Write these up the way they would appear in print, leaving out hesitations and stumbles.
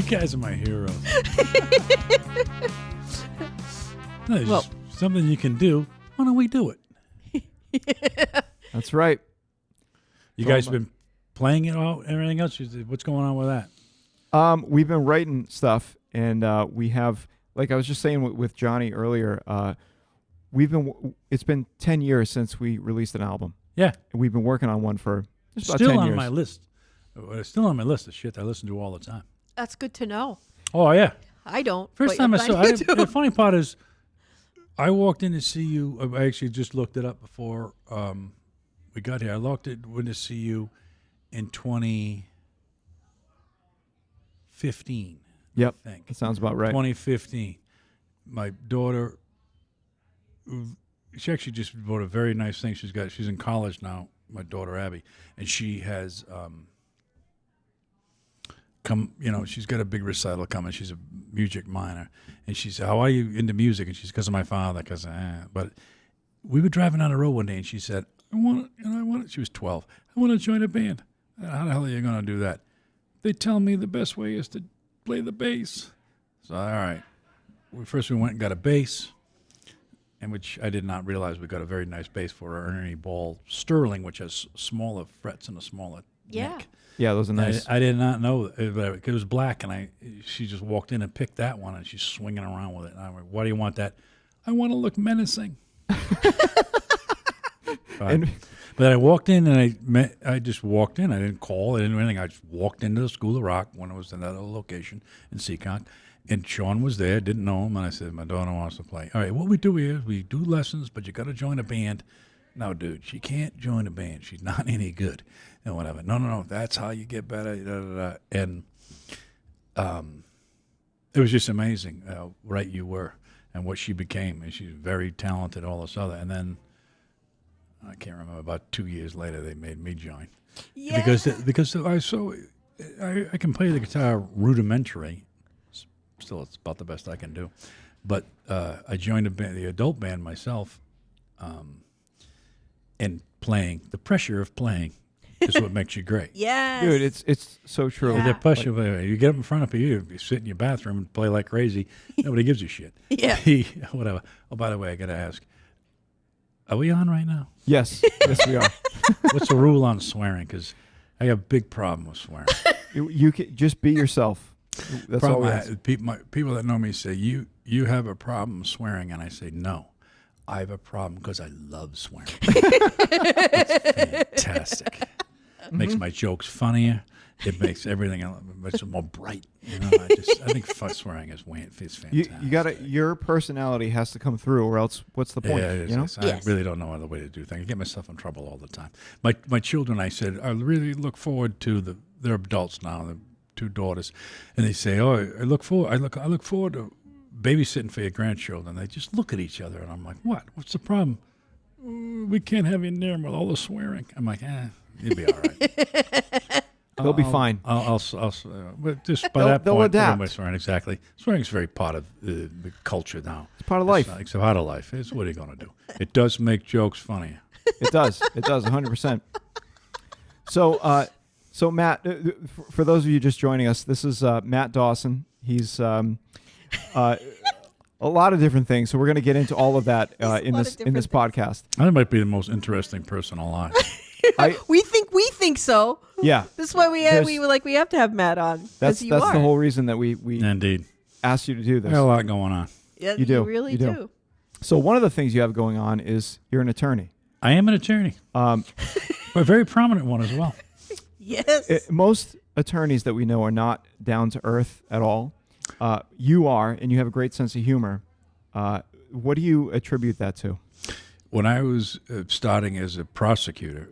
guys are my heroes. No, it's just something you can do. Why don't we do it? That's right. You guys been playing it all? Everything else? What's going on with that? We've been writing stuff, and we have, like I was just saying with Johnny earlier, it's been 10 years since we released an album. Yeah. And we've been working on one for just about Still 10 on years. my list. It's still on my list of shit I listen to all the time. That's good to know. Oh, yeah. I don't. First but time I I'm saw glad you do. the funny part is I walked in to see you. I actually just looked it up before we got here. I looked it when to see you in 2015. Yep. I think. That sounds about right. 2015. My daughter, she actually just wrote a very nice thing. She's in college now, my daughter Abby, and she has she's got a big recital coming. She's a music minor, and she said, "How are you into music?" And she's because of my father. But we were driving down the road one day, and she said, "I want it." She was 12. I want to join a band. How the hell are you going to do that? They tell me the best way is to play the bass. So all right, first we went and got a bass, and which I did not realize we got a very nice bass for her Ernie Ball Sterling, which has smaller frets and a smaller neck. Yeah, those are nice. I did not know it was black, and she just walked in and picked that one, and she's swinging around with it. And I'm like, "Why do you want that?" I want to look menacing. But I walked in, and I just walked in. I didn't call. I didn't do anything. I just walked into the School of Rock when it was in that other location in Seacock, and Sean was there. Didn't know him, and I said, "My daughter wants to play. All right, what we do here is we do lessons, but you got to join a band." No, dude, she can't join a band. She's not any good. And whatever. No. That's how you get better. And it was just amazing how right you were and what she became. And she's very talented, all this other. And then, I can't remember, about 2 years later, they made me join. Yeah. Because I can play the guitar rudimentary. Still, it's about the best I can do. But I joined the adult band myself. And playing, the pressure of playing is what makes you great. Yes. Dude, it's so true. Yeah. The pressure, you get up in front of you sit in your bathroom and play like crazy. Nobody gives a shit. Yeah. Whatever. Oh, by the way, I got to ask, are we on right now? Yes, we are. What's the rule on swearing? Because I have a big problem with swearing. You can just be yourself. That's all we ask. People that know me say, you have a problem swearing, and I say, no. I have a problem because I love swearing. It's fantastic. It makes my jokes funnier. It makes everything much more bright. I think swearing is fantastic. You gotta. Your personality has to come through, or else what's the point? Yeah, I really don't know other way to do things. I get myself in trouble all the time. My children, I said, I really look forward to they're adults now, the two daughters, and they say, "Oh, I look forward to babysitting for your grandchildren." They just look at each other, and I'm like, "What? What's the problem? We can't have you near them with all the swearing." I'm like, you'll be all right. They'll be fine. But just by that they'll point, adapt. everybody's swearing. Exactly. Swearing is very part of the culture now. It's part of life. It's part of life. It's what are you going to do? It does make jokes funnier. It does. It does. 100%. So Matt, for those of you just joining us, this is Matt Dawson. He's a lot of different things. So we're going to get into all of that in this podcast. I might be the most interesting person alive. We think so. Yeah. That's why we have to have Matt on. That's the whole reason that we Indeed asked you to do this. I got a lot going on. Yeah, You do. You really do. So one of the things you have going on is you're an attorney. I am an attorney, but a very prominent one as well. Yes. Most attorneys that we know are not down to earth at all. You are, and you have a great sense of humor. What do you attribute that to? When I was starting as a prosecutor,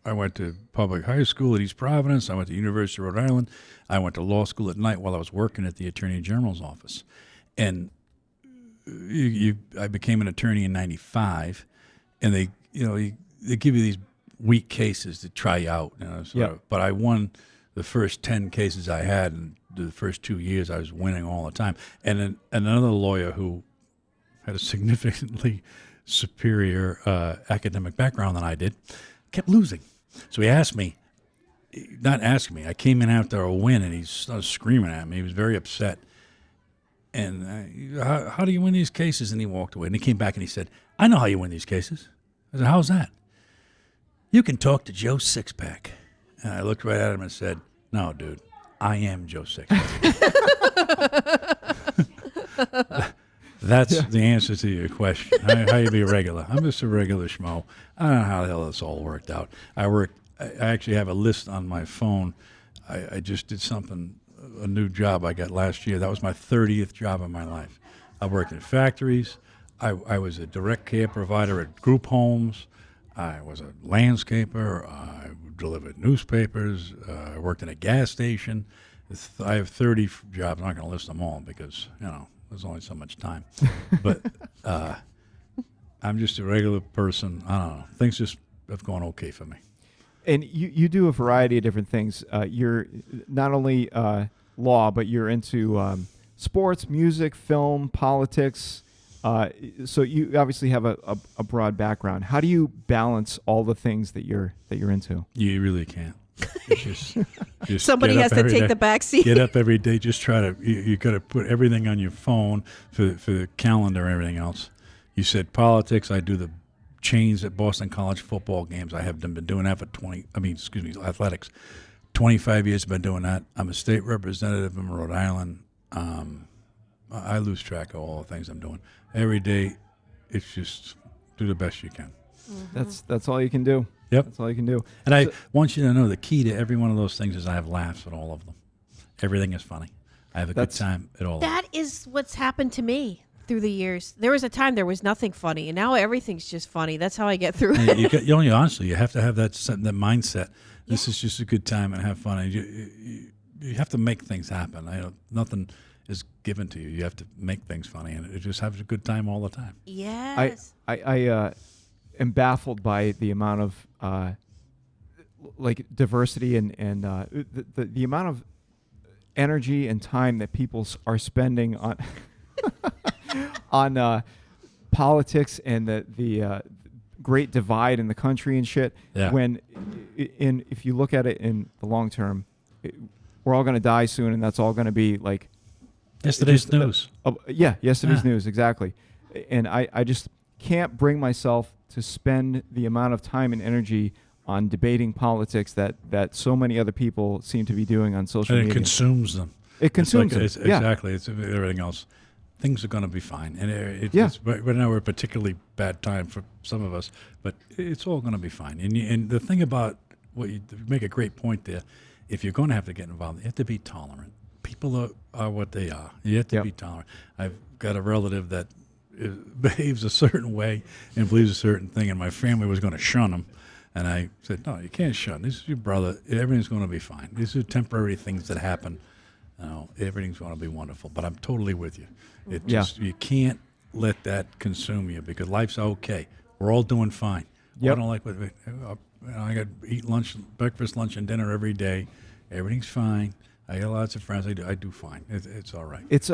I went to public high school at East Providence. I went to University of Rhode Island. I went to law school at night while I was working at the Attorney General's office. And I became an attorney in '95, and they give you these weak cases to try you out. But I won the first 10 cases I had, and the first 2 years I was winning all the time. And then another lawyer who had a significantly superior academic background than I did kept losing. So he asked me, not asking me. I came in after a win, and he started screaming at me. He was very upset. And how do you win these cases? And he walked away. And he came back and he said, I know how you win these cases. I said, how's that? You can talk to Joe Sixpack. And I looked right at him and said, no, dude, I am Joe Sixpack. That's the answer to your question. How you be regular? I'm just a regular schmo. I don't know how the hell this all worked out. I actually have a list on my phone. I just did something, a new job I got last year. That was my 30th job in my life. I worked in factories. I was a direct care provider at group homes. I was a landscaper. I delivered newspapers. I worked in a gas station. I have 30 jobs. I'm not going to list them all because, there's only so much time. But I'm just a regular person. I don't know. Things just have gone okay for me. And you do a variety of different things. You're not only law, but you're into sports, music, film, politics. So you obviously have a broad background. How do you balance all the things that you're into? You really can't. It's just somebody has to take the back seat. Get up every day. Just try to. You got to put everything on your phone for the calendar and everything else. You said politics. I do the chains at Boston College football games. I have been doing that for athletics. 25 years I've been doing that. I'm a state representative in Rhode Island. I lose track of all the things I'm doing. Every day, it's just do the best you can. Mm-hmm. That's all you can do. Yep. That's all you can do. And I want you to know the key to every one of those things is I have laughs at all of them. Everything is funny. I have a good time at all of them. That is what's happened to me through the years. There was a time there was nothing funny, and now everything's just funny. That's how I get through it. Honestly, you have to have that mindset. This is just a good time and have fun. And you have to make things happen. Nothing is given to you. You have to make things funny, and it just have a good time all the time. Yes. I am baffled by the amount of diversity and the amount of energy and time that people are spending on on politics and the great divide in the country and shit. Yeah. When if you look at it in the long term, we're all going to die soon, and that's all going to be like yesterday's news. Yesterday's news, exactly. And I just can't bring myself to spend the amount of time and energy on debating politics that so many other people seem to be doing on social media. And it consumes them. It consumes them. Exactly. It's everything else. Things are going to be fine. And it's, right now we're a particularly bad time for some of us, but it's all going to be fine. And the thing about you make a great point there. If you're going to have to get involved, you have to be tolerant. People are what they are. You have to be tolerant. I've got a relative that behaves a certain way and believes a certain thing, and my family was going to shun him. And I said, no, you can't shun. This is your brother. Everything's going to be fine. These are temporary things that happen. Everything's going to be wonderful. But I'm totally with you. You can't let that consume you because life's okay. We're all doing fine. Yep. I don't like I got to eat breakfast, lunch, and dinner every day. Everything's fine. I got lots of friends. I do fine. It's all right. It's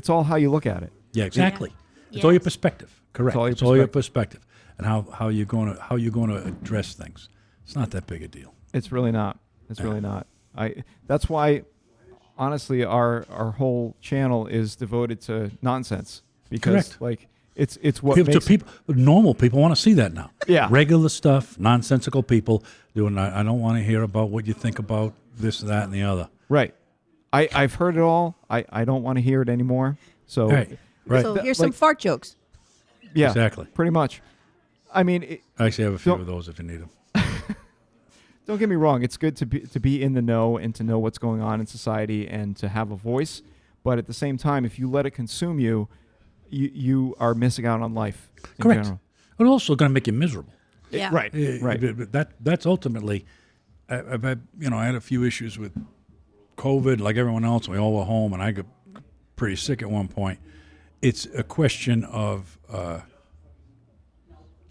all how you look at it. Yeah, exactly. It's all your perspective. Correct. It's all your perspective, and how you're going to address things. It's not that big a deal. It's really not. Really not. That's why, honestly, our whole channel is devoted to nonsense because Correct. It's what makes normal people want to see that now. Yeah. Regular stuff, nonsensical people doing. I don't want to hear about what you think about this, that, and the other. Right. I've heard it all. I don't want to hear it anymore. So. Right. So here's some fart jokes. Yeah. Exactly. Pretty much. I mean, I actually have a few of those if you need them. Don't get me wrong. It's good to be in the know and to know what's going on in society and to have a voice. But at the same time, if you let it consume you, you are missing out on life. Correct. General. It's also going to make you miserable. Yeah. Right. That's ultimately. I've had I had a few issues with COVID, like everyone else. We all were home, and I got pretty sick at one point. It's a question of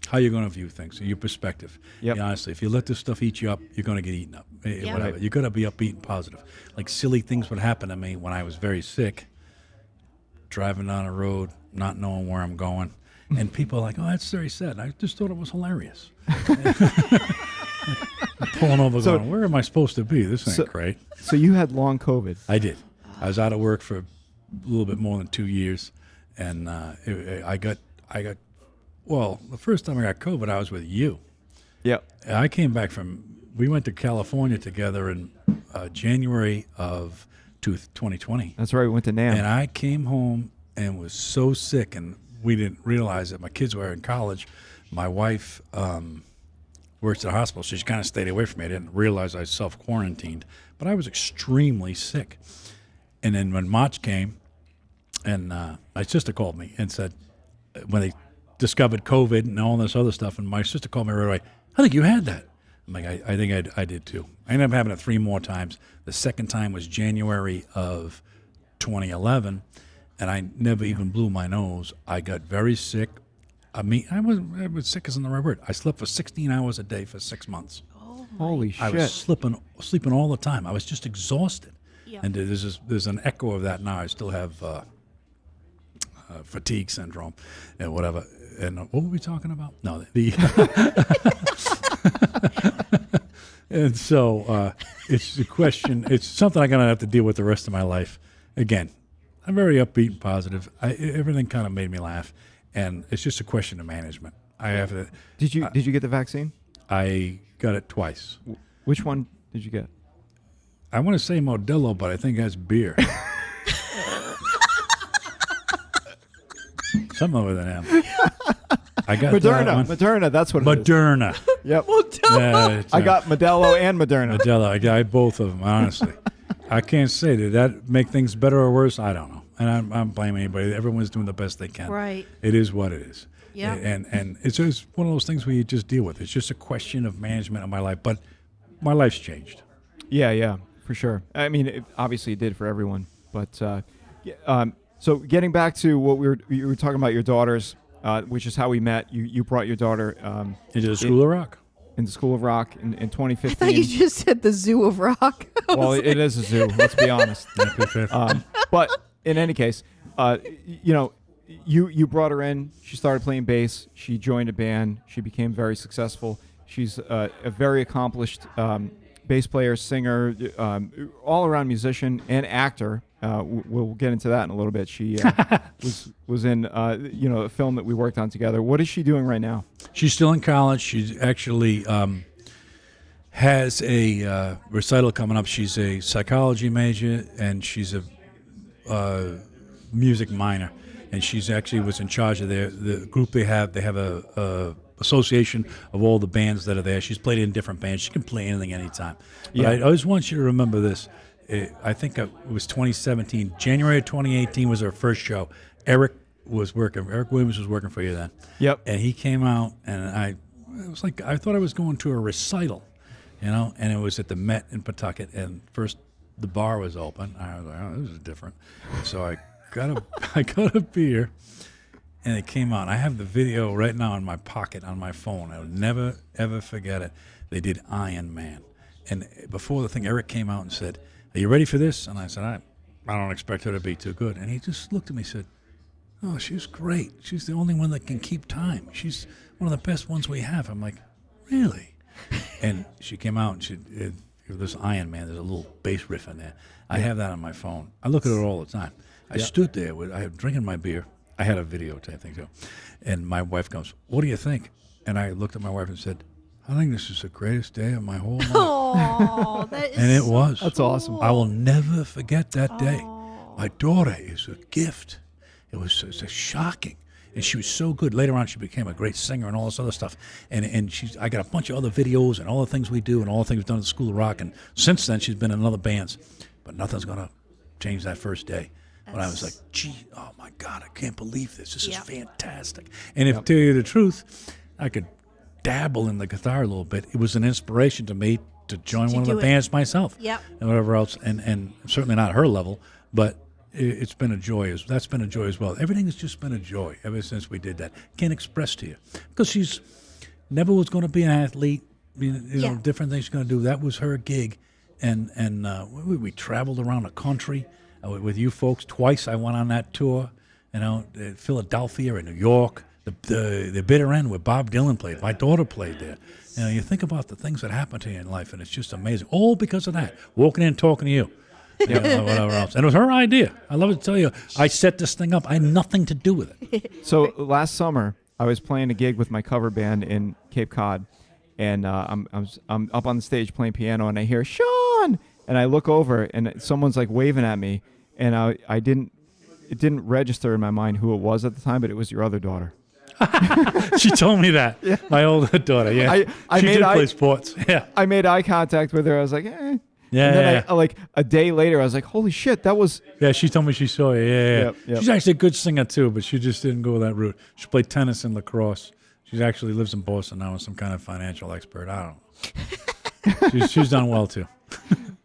how you're going to view things, your perspective. Yep. Honestly, if you let this stuff eat you up, you're going to get eaten up. Yeah. Whatever. Right. You got to be upbeat and positive. Like silly things would happen to me when I was very sick, driving down a road, not knowing where I'm going, and people are like, "Oh, that's very sad." I just thought it was hilarious. pulling over, So- going, "Where am I supposed to be? This ain't So- great." So you had long COVID. I did. I was out of work for a little bit more than 2 years, and I got. Well, the first time I got COVID, I was with you. Yep. I came back we went to California together in January of 2020. That's right. We went to NAMM. And I came home and was so sick, and we didn't realize that my kids were in college. My wife works at a hospital, so she kind of stayed away from me. I didn't realize I self-quarantined, but I was extremely sick. And then when March came, and my sister called me and said, when they discovered COVID and all this other stuff, and my sister called me right away, "I think you had that." I'm like, I think I did too. I ended up having it 3 more times. The second time was January of 2011, and I never even blew my nose. I got very sick. I mean, I was sick isn't the right word. I slept for 16 hours a day for 6 months. Holy shit. I was sleeping all the time. I was just exhausted. Yeah. And there's an echo of that now. I still have fatigue syndrome and whatever. And what were we talking about? No, and so it's a question. It's something I'm going to have to deal with the rest of my life. Again, I'm very upbeat and positive. Everything kind of made me laugh. And it's just a question of management. I have to. Did you get the vaccine? I got it twice. Which one did you get? I want to say Modelo, but I think that's beer. Something over than M. I got that Moderna. one. Moderna. That's what it is. Moderna. Yep. Yeah, I got Modelo and Moderna. Modelo. I got both of them. Honestly, I can't say did that make things better or worse. I don't know, and I'm blaming anybody. Everyone's doing the best they can. Right. It is what it is. Yeah. And it's just one of those things where you just deal with. It's just a question of management of my life. But my life's changed. Yeah, for sure. I mean, obviously it did for everyone. But so getting back to what you were talking about your daughters, which is how we met. You brought your daughter Into the School of Rock. in the School of Rock in I 2015. thought you just said the Zoo of Rock. Well, it is a zoo. Let's be honest. But in any case, you brought her in. She started playing bass. She joined a band. She became very successful. She's a very accomplished bass player, singer, all-around musician and actor. We'll get into that in a little bit. She was in a film that we worked on together. What is she doing right now? She's still in college. She actually has a recital coming up. She's a psychology major, and she's a music minor. And she's actually was in charge of the group they have. They have a association of all the bands that are there. She's played in different bands. She can play anything anytime. But Yeah. I always want you to remember this. I think it was 2017. January of 2018 was her first show. Eric Williams was working for you then. Yep. And he came out, and it was like I thought I was going to a recital, and it was at the Met in Pawtucket. And first, the bar was open. I was like, oh, this is different. So I got a beer, and it came out. I have the video right now in my pocket on my phone. I would never, ever forget it. They did Iron Man. And before the thing, Eric came out and said, "Are you ready for this?" And I said, I don't expect her to be too good. And he just looked at me and said, "Oh, she's great. She's the only one that can keep time. She's one of the best ones we have." I'm like, "Really?" And she came out, and this Iron Man, there's a little bass riff in there. I have that on my phone. I look at it all the time. I stood there I was drinking my beer. I had a videotape thing too. And my wife goes, "What do you think?" And I looked at my wife and said, "I think this is the greatest day of my whole life." Oh, that is And it so was. That's awesome. I will never forget that day. Oh. My daughter is a gift. It was shocking. And she was so good. Later on, she became a great singer and all this other stuff. And I got a bunch of other videos and all the things we do and all the things we've done at the School of Rock. And since then, she's been in other bands. But nothing's going to change that first day. When I was like, "Gee, oh my God, I can't believe this. This is Yep. fantastic." And if to tell you the truth, I could dabble in the guitar a little bit. It was an inspiration to me to join one of the do it. bands myself. Yep. And whatever else. And certainly not her level, but it's been a joy. That's been a joy as well. Everything has just been a joy ever since we did that. Can't express to you. Because she's never was going to be an athlete. Yeah. Different things she's going to do. That was her gig. And we traveled around the country with you folks. Twice I went on that tour, Philadelphia and New York, the bitter end where Bob Dylan played. My daughter played there. You know, you think about the things that happen to you in life, and it's just amazing. All because of that. Walking in, talking to you. You know, whatever else. And it was her idea. I love to tell you, I set this thing up. I had nothing to do with it. So last summer, I was playing a gig with my cover band in Cape Cod, and I'm up on the stage playing piano, and I hear Sean, and I look over, and someone's like waving at me, and it didn't register in my mind who it was at the time, but it was your other daughter. She told me that. Yeah. My older daughter. Yeah, she did play sports. Yeah, I made eye contact with her. I was like, eh. Yeah, and then I, like a day later, I was like, holy shit, that was... Yeah, she told me she saw you. Yeah. Yep. She's actually a good singer, too, but she just didn't go that route. She played tennis and lacrosse. She actually lives in Boston now as some kind of financial expert. I don't know. she's done well, too.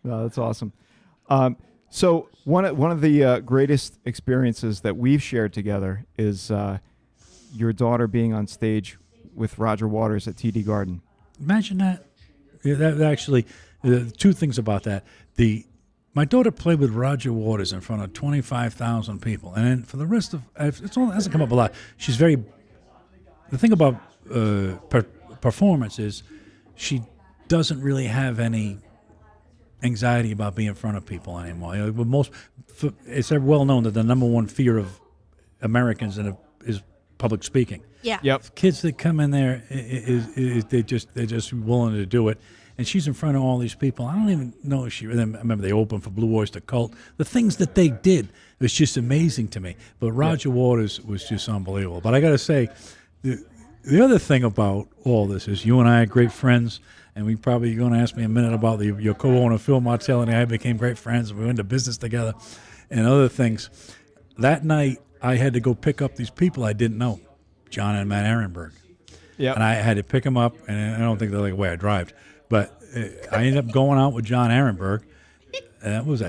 No, that's awesome. So one of the greatest experiences that we've shared together is your daughter being on stage with Roger Waters at TD Garden. Imagine that. Yeah, that actually... two things about that. My daughter played with Roger Waters in front of 25,000 people, and then for the rest of it hasn't come up a lot. She's very. The thing about performance is she doesn't really have any anxiety about being in front of people anymore. You know, it's well known that the number one fear of Americans is public speaking. Yeah. Yep. Kids that come in there, they're just willing to do it. And she's in front of all these people. I don't even know if I remember they opened for Blue Oyster Cult. The things that they did was just amazing to me. But Roger Waters was just unbelievable. But I got to say, the other thing about all this is you and I are great friends, and you're going to ask me a minute about your co-owner, Phil Martell, and I became great friends. We went into business together and other things. That night, I had to go pick up these people I didn't know, John and Matt Ehrenberg. Yep. And I had to pick them up, and I don't think they're like the way I drive. But I ended up going out with John Ehrenberg. That was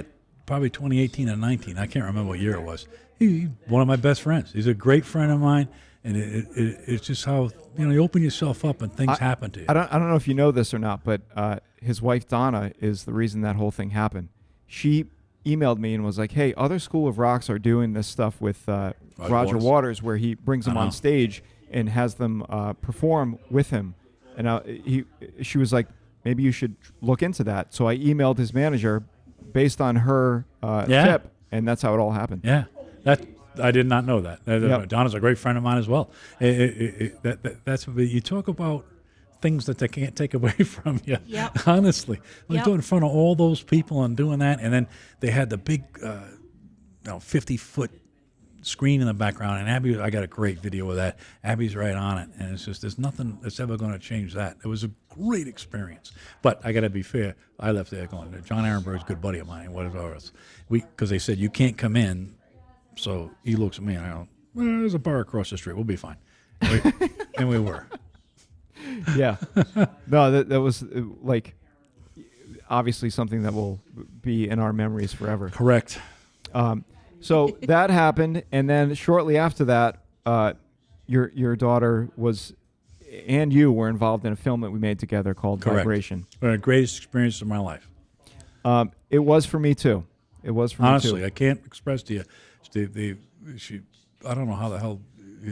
probably 2018 or 19. I can't remember what year it was. He's one of my best friends. He's a great friend of mine, and it's just how you open yourself up and things happen to you. I don't know if you know this or not, but his wife Donna is the reason that whole thing happened. She emailed me and was like, "Hey, other School of Rocks are doing this stuff with Roger Waters, where he brings them on stage and has them perform with him." And she was like, maybe you should look into that. So I emailed his manager based on her tip, and that's how it all happened. Yeah, I did not know that. Yep. Donna's a great friend of mine as well. That's you talk about things that they can't take away from you. Yep. Honestly, doing in front of all those people and doing that, and then they had the big, 50-foot screen in the background, and Abby, I got a great video of that. Abby's right on it, and it's just there's nothing that's ever going to change that. It was a great experience, but I got to be fair. I left there going, John Ehrenberg's a good buddy of mine. Whatever else, because they said you can't come in, so he looks at me and I go, well, there's a bar across the street. We'll be fine, and we were. Yeah, no, that was like obviously something that will be in our memories forever. Correct. So that happened, and then shortly after that, your daughter and you were involved in a film that we made together called Correct. Vibration. One of the greatest experiences of my life. It was for me too. It was for Honestly, me too. I can't express to you. I don't know how the hell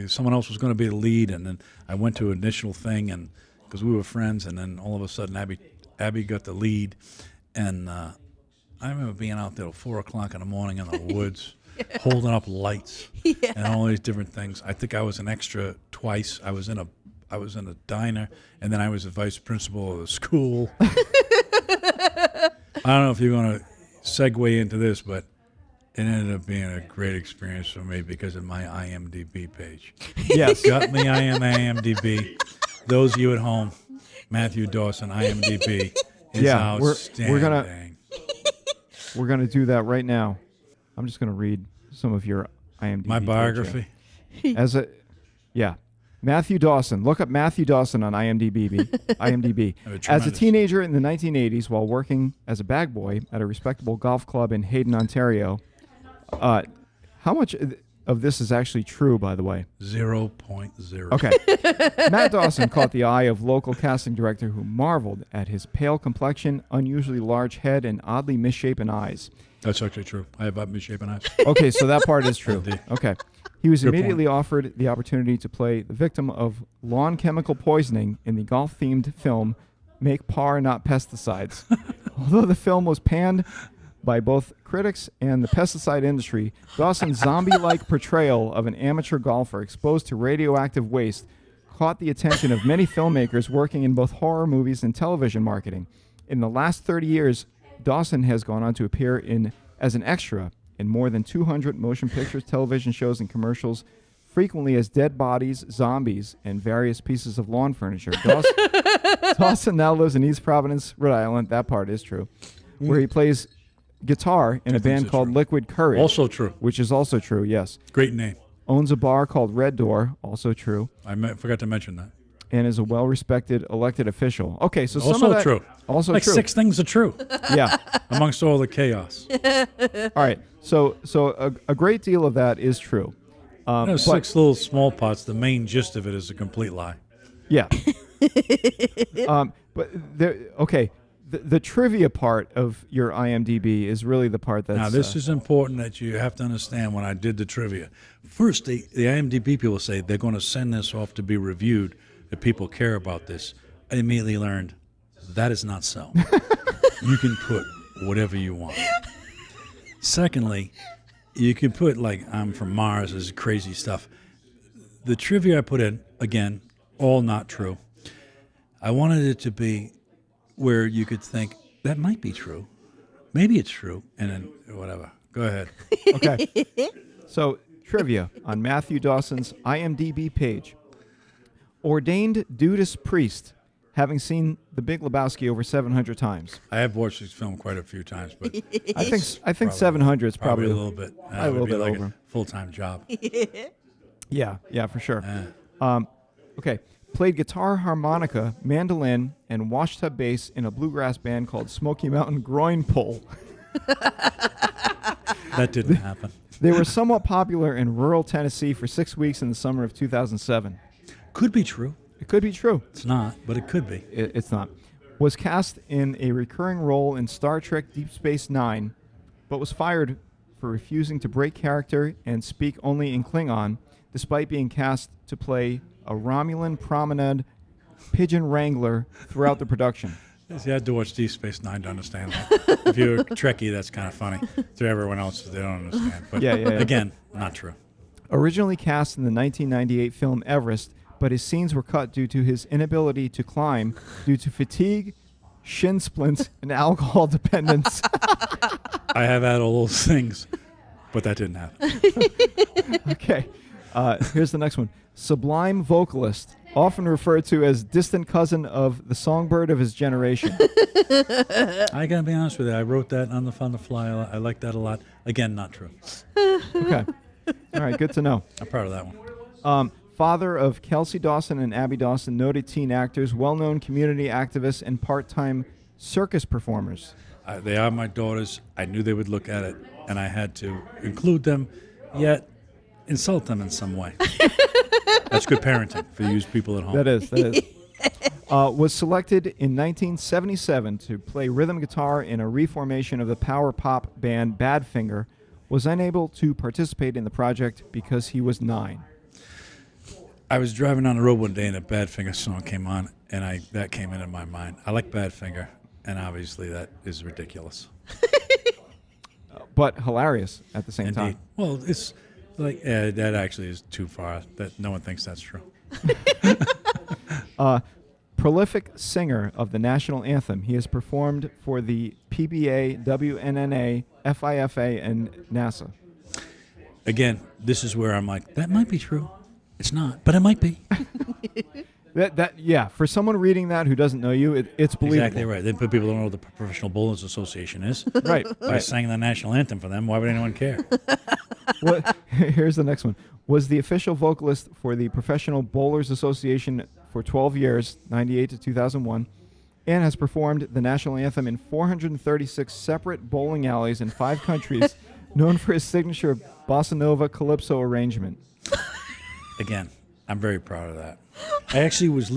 someone else was going to be the lead, and then I went to an initial thing, and because we were friends, and then all of a sudden Abby got the lead, and I remember being out there at 4:00 in the morning in the woods, holding up lights and all these different things. I think I was an extra twice. I was in a diner, and then I was the vice principal of the school. I don't know if you're going to segue into this, but it ended up being a great experience for me because of my IMDb page. Yes. Got me IMDb. Those of you at home, Matthew Dawson, IMDb is outstanding. We're gonna do that right now. I'm just gonna read some of your IMDb. My biography. Matthew Dawson. Look up Matthew Dawson on IMDb. As a teenager in the 1980s, while working as a bag boy at a respectable golf club in Hayden, Ontario. How much of this is actually true, by the way? 0.0. Okay. Matt Dawson caught the eye of local casting director who marveled at his pale complexion, unusually large head, and oddly misshapen eyes. That's actually true. I have misshapen eyes. Okay, so that part is true. Indeed. Okay. He was Good immediately offered the opportunity to play the victim of lawn chemical poisoning in the golf-themed film Make Par Not Pesticides. Although the film was panned by both critics and the pesticide industry, Dawson's zombie-like portrayal of an amateur golfer exposed to radioactive waste caught the attention of many filmmakers working in both horror movies and television marketing. In the last 30 years, Dawson has gone on to appear as an extra in more than 200 motion pictures, television shows, and commercials, frequently as dead bodies, zombies, and various pieces of lawn furniture. Dawson now lives in East Providence, Rhode Island. That part is true. Where he plays guitar in a band called Liquid Courage. Also true. Which is also true, yes. Great name. Owns a bar called Red Door, also true. I forgot to mention that. And is a well-respected elected official. Okay, so some Also of that, true. Also like true. 6 things are true Yeah. amongst all the chaos. All right. So a great deal of that is true. But- 6 little small parts. The main gist of it is a complete lie. Yeah. But there, okay, the trivia part of your IMDb is really the part that's. Now, this is important that you have to understand when I did the trivia. First, the IMDb people say they're going to send this off to be reviewed, that people care about this. I immediately learned that is not so. You can put whatever you want. Secondly, you can put, like, I'm from Mars, this is crazy stuff. The trivia I put in, again, all not true. I wanted it to be where you could think, that might be true. Maybe it's true. And then whatever. Go ahead. Okay. So, trivia on Matthew Dawson's IMDb page. Ordained Dudas priest, having seen The Big Lebowski over 700 times. I have watched this film quite a few times, but I think probably- 700 is probably a little bit. a little would be bit like over. a full-time job. Yeah, for sure. Yeah. Okay. Played guitar, harmonica, mandolin, and washtub bass in a bluegrass band called Smoky Mountain Groin Pull. That didn't happen. They were somewhat popular in rural Tennessee for 6 weeks in the summer of 2007. Could be true. It could be true. It's not, but it could be. It's not. Was cast in a recurring role in Star Trek Deep Space Nine, but was fired for refusing to break character and speak only in Klingon, despite being cast to play a Romulan promenade pigeon wrangler throughout the production. You had to watch Deep Space Nine to understand that. If you're a Trekkie, that's kind of funny. To everyone else, they don't understand. But Yeah. again, not true. Originally cast in the 1998 film Everest, but his scenes were cut due to his inability to climb due to fatigue, shin splints, and alcohol dependence. I have had all those things, but that didn't happen. Okay. Here's the next one. Sublime vocalist, often referred to as distant cousin of the songbird of his generation. I got to be honest with you. I wrote that on the fly. I like that a lot. Again, not true. Okay. All right, good to know. I'm proud of that one. Father of Kelsey Dawson and Abby Dawson, noted teen actors, well-known community activists, and part-time circus performers. They are my daughters. I knew they would look at it, and I had to include them, yet insult them in some way. That's good parenting for you people at home. That is. Was selected in 1977 to play rhythm guitar in a reformation of the power pop band Badfinger. Was unable to participate in the project because he was 9. I was driving on the road one day, and a Badfinger song came on, and that came into my mind. I like Badfinger, and obviously that is ridiculous. But hilarious at the same Indeed. time. Well, it's like that actually is too far. That no one thinks that's true. Prolific singer of the national anthem. He has performed for the PBA, WNNA, FIFA, and NASA. Again, this is where I'm like, that might be true. It's not, but it might be. Yeah. For someone reading that who doesn't know you, it's believable. Exactly right. Then people don't know what the Professional Bowlers Association is. Right. I sang the national anthem for them. Why would anyone care? Here's the next one. Was the official vocalist for the Professional Bowlers Association for 12 years, 98 to 2001, and has performed the national anthem in 436 separate bowling alleys in 5 countries, known for his signature bossa nova calypso arrangement. Again, I'm very proud of that. I actually was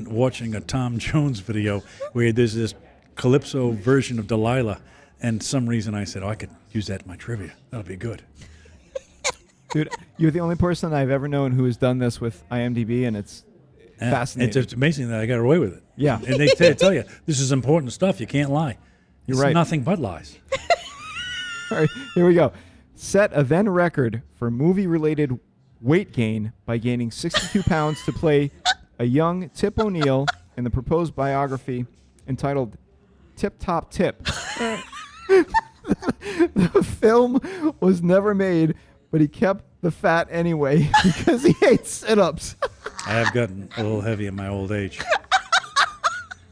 watching a Tom Jones video where there's this calypso version of Delilah, And some reason I said, I could use that in my trivia. That'll be good. Dude, you're the only person I've ever known who has done this with IMDb, and it's Yeah. fascinating. It's just amazing that I got away with it. Yeah. And they tell you, this is important stuff. You can't lie. You're It's right. nothing but lies. All right, here we go. Set a then record for movie-related weight gain by gaining 62 pounds to play a young Tip O'Neill in the proposed biography entitled Tip Top Tip. The film was never made, but he kept the fat anyway because he ate sit-ups. I have gotten a little heavy in my old age.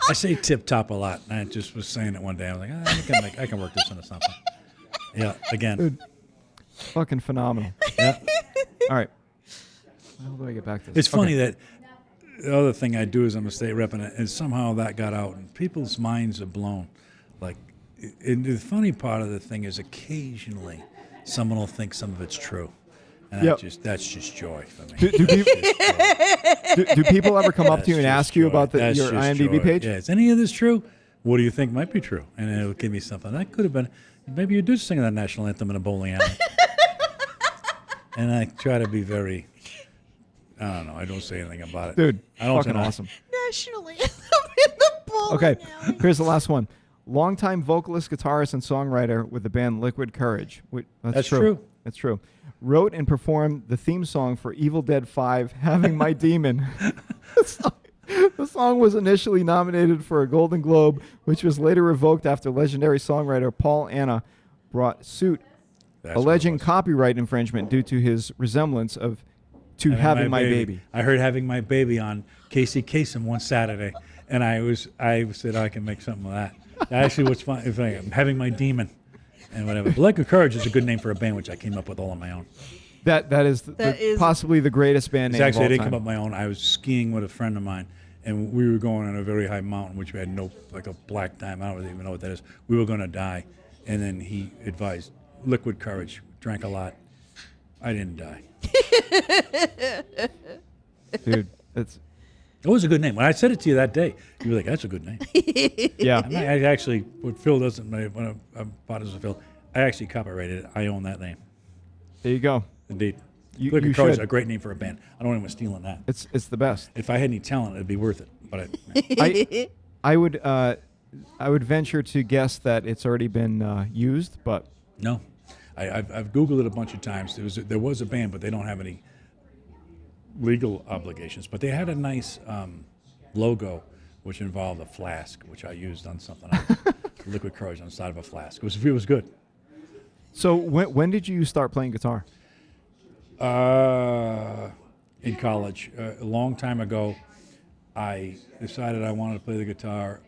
I say tip top a lot. And I just was saying it one day. I was like, I can work this into something. Yeah, again. Dude, fucking phenomenal. Yeah. All right. How do I get back to this? It's funny that the other thing I do is I'm a state rep, and somehow that got out, and people's minds are blown. Like, and the funny part of the thing is occasionally someone will think some of it's true. And Yep. that's just joy for me. Do people ever come up to you and That's ask just you joy. about That's your just IMDb joy. page? Yeah, is any of this true? What do you think might be true? And it'll give me something. That could have been, maybe you did sing that national anthem in a bowling alley. And I try to be very, I don't know, I don't say anything about it. Dude, I don't fucking deny. awesome. National anthem in the bowling Okay, alley. here's the last one. Longtime vocalist, guitarist, and songwriter with the band Liquid Courage. That's true. That's true. Wrote and performed the theme song for Evil Dead 5, Having My Demon. The song was initially nominated for a Golden Globe, which was later revoked after legendary songwriter Paul Anna brought suit That's what it alleging was. copyright infringement due to his resemblance to Having My Baby. I heard Having My Baby on Casey Kasem one Saturday, and I said I can make something of that. Actually, what's fun is Having My Demon and whatever. Liquid Courage is a good name for a band, which I came up with all on my own. That is possibly the greatest band name It's actually, I of all didn't time. come up with my own. I was skiing with a friend of mine, and we were going on a very high mountain, which we had like a black diamond. I don't even know what that is. We were going to die. And then he advised Liquid Courage, drank a lot. I didn't die. Dude, it's It was a good name. When I said it to you that day, you were like, that's a good name. yeah. And I actually, what Phil doesn't, when I bought this with Phil, I actually copyrighted it. I own that name. There you go. Indeed. You Liquid Courage is should. a great name for a band. I don't want anyone stealing that. It's the best. If I had any talent, it'd be worth it. But I would venture to guess that it's already been used, but no. I've Googled it a bunch of times. There was a band, but they don't have any legal obligations. But they had a nice logo, which involved a flask, which I used on something else. Liquid Courage on the side of a flask. It was good. so when did you start playing guitar? In college, a long time ago, I decided I wanted to play the guitar.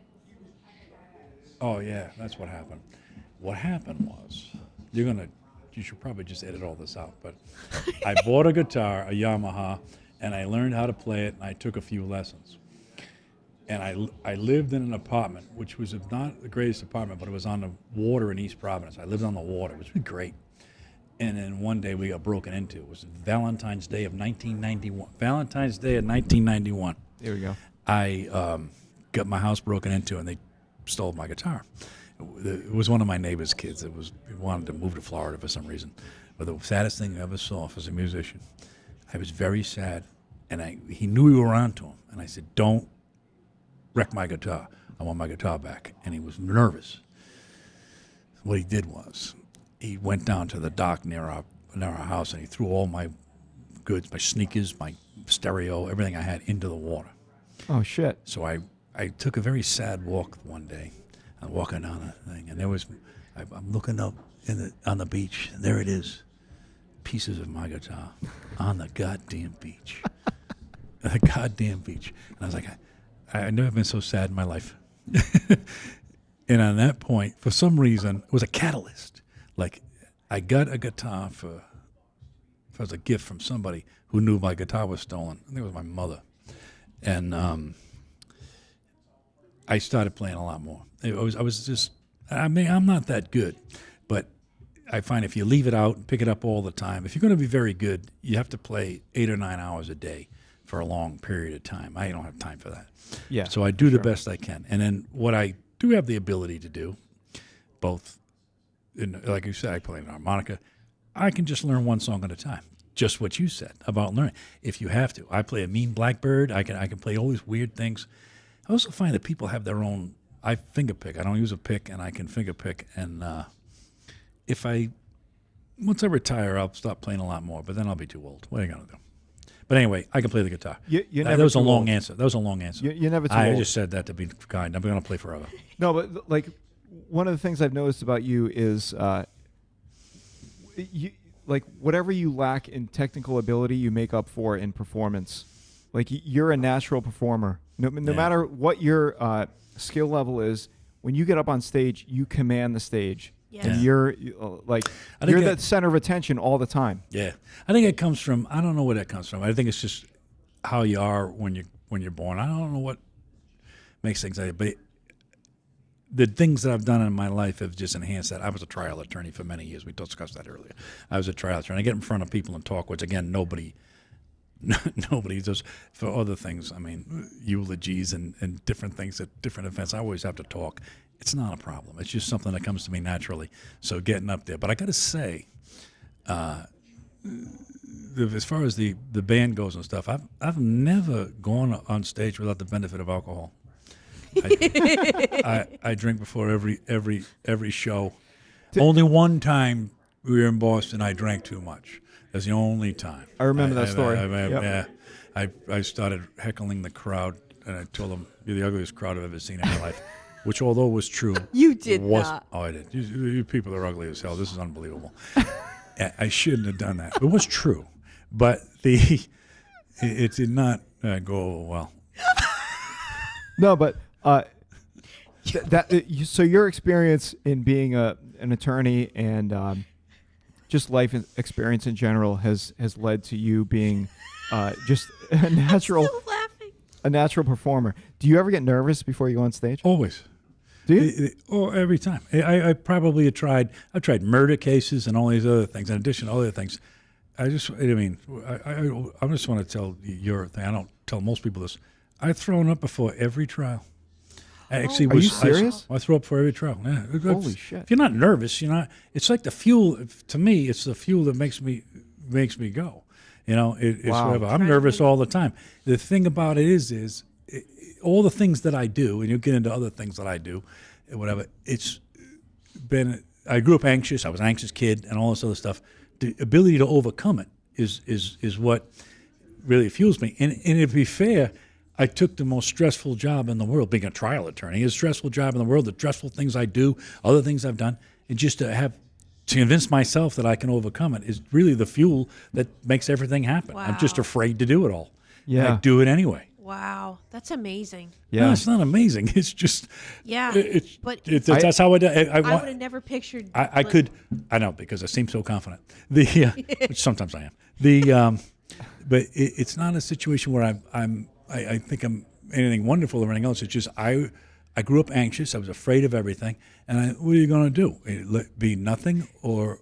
Oh yeah, that's what happened. What happened was, you should probably just edit all this out, but I bought a guitar, a Yamaha, and I learned how to play it, and I took a few lessons. And I lived in an apartment, which was not the greatest apartment, but it was on the water in East Providence. I lived on the water, which was great. And then one day we got broken into. It was Valentine's Day of 1991. Valentine's Day of 1991. There we go. I got my house broken into, and they stole my guitar. It was one of my neighbor's kids. He wanted to move to Florida for some reason. But the saddest thing I ever saw as a musician, I was very sad, and he knew we were on to him. And I said, don't wreck my guitar. I want my guitar back. And he was nervous. What he did was he went down to the dock near our house, and he threw all my goods, my sneakers, my stereo, everything I had into the water. Oh shit. So I took a very sad walk one day. I'm walking down the thing, and I'm looking up on the beach, and there it is, pieces of my guitar on the goddamn beach. The goddamn beach. And I was like, I've never been so sad in my life. And on that point, for some reason, it was a catalyst. Like, I got a guitar as a gift from somebody who knew my guitar was stolen. I think it was my mother. And I started playing a lot more. I was just, I'm not that good, but I find if you leave it out and pick it up all the time, if you're going to be very good, you have to play 8 or 9 hours a day for a long period of time. I don't have time for that. Yeah. So I do the best I can. And then what I do have the ability to do, both like you said, I play an harmonica. I can just learn one song at a time. Just what you said about learning. If you have to, I play a mean blackbird. I can play all these weird things. I also find that people have their own. I finger pick. I don't use a pick, and I can finger pick. And once I retire, I'll stop playing a lot more. But then I'll be too old. What are you gonna do? But anyway, I can play the guitar. That was a long answer. That was a long answer. You're never too I old. just said that to be kind. I'm going to play forever. No, but like one of the things I've noticed about you is you like whatever you lack in technical ability, you make up for in performance. Like you're a natural performer. No matter what your skill level is, when you get up on stage, you command the stage. Yes. And you're the center of attention all the time. Yeah, I think it comes from. I don't know where that comes from. I think it's just how you are when you're born. I don't know what makes things like that, but the things that I've done in my life have just enhanced that. I was a trial attorney for many years. We discussed that earlier. I was a trial attorney. I get in front of people and talk, which again nobody does for other things. I mean, eulogies and different things at different events. I always have to talk. It's not a problem. It's just something that comes to me naturally. So getting up there. But I got to say, as far as the band goes and stuff, I've never gone on stage without the benefit of alcohol. I drink before every show. Only one time we were in Boston, I drank too much. That's the only time. I remember that story. Yeah. I started heckling the crowd, and I told them, "You're the ugliest crowd I've ever seen in my life." Which, although was true, You did not. Oh, I did. You people are ugly as hell. This is unbelievable. I shouldn't have done that. It was true, but it did not go over well. No, but so your experience in being an attorney and just life experience in general has led to you being just a natural Still laughing. a natural performer. Do you ever get nervous before you go on stage? Always. Do you? Every time. I probably have tried. I've tried murder cases and all these other things. In addition to all other things, I just want to tell your thing. I don't tell most people this. I've thrown up before every trial. Actually, Are you serious? I throw up for every trial. Yeah. Holy shit! If you're not nervous, you're not. It's like the fuel. To me, it's the fuel that makes me go. You know, it's Wow. whatever. I'm nervous all the time. The thing about it is all the things that I do, and you get into other things that I do, whatever. It's been. I grew up anxious. I was an anxious kid, and all this other stuff. The ability to overcome it is what really fuels me. And to be fair, I took the most stressful job in the world, being a trial attorney. It's a stressful job in the world. The stressful things I do, other things I've done, and just to convince myself that I can overcome it is really the fuel that makes everything happen. I'm just Wow. afraid to do it all. Yeah. I do it anyway. Wow, that's amazing. Yeah. No, it's not amazing. It's just, Yeah, but that's how I do it. I would have never pictured. I could, I know, because I seem so confident. Which sometimes I am. But it's not a situation where I think I'm anything wonderful or anything else. It's just I grew up anxious. I was afraid of everything. And what are you going to do? Be nothing or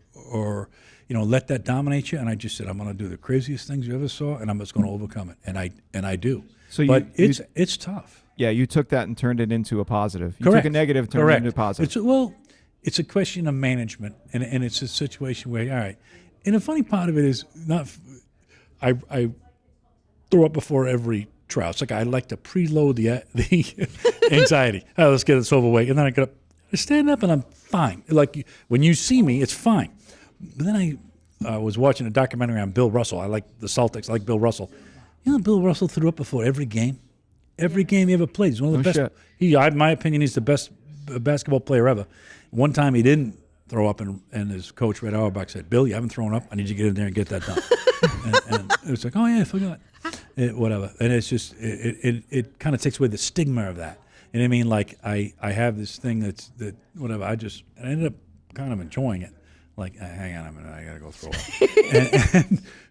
let that dominate you? And I just said, I'm going to do the craziest things you ever saw, and I'm just going to overcome it. And I do. So but it's tough. Yeah, you took that and turned it into a positive. You Correct. took a negative, turned it into a positive. It's a question of management, and it's a situation where, all right. And the funny part of it is not. I throw up before every trial. It's like I like to preload the anxiety. Oh, let's get this over with, and then I get up, I stand up, and I'm fine. Like when you see me, it's fine. But then I was watching a documentary on Bill Russell. I like the Celtics. I like Bill Russell. You know, Bill Russell threw up before every game. Every game he ever played. He's one of the best. In my opinion, he's the best basketball player ever. One time he didn't throw up, and his coach, Red Auerbach, said, "Bill, you haven't thrown up. I need you to get in there and get that done." and it was like, "Oh yeah, I forgot." Whatever. And it's just it kind of takes away the stigma of that. And I mean, like I have this thing that whatever. I ended up kind of enjoying it. Like, hang on a minute, I gotta go throw up.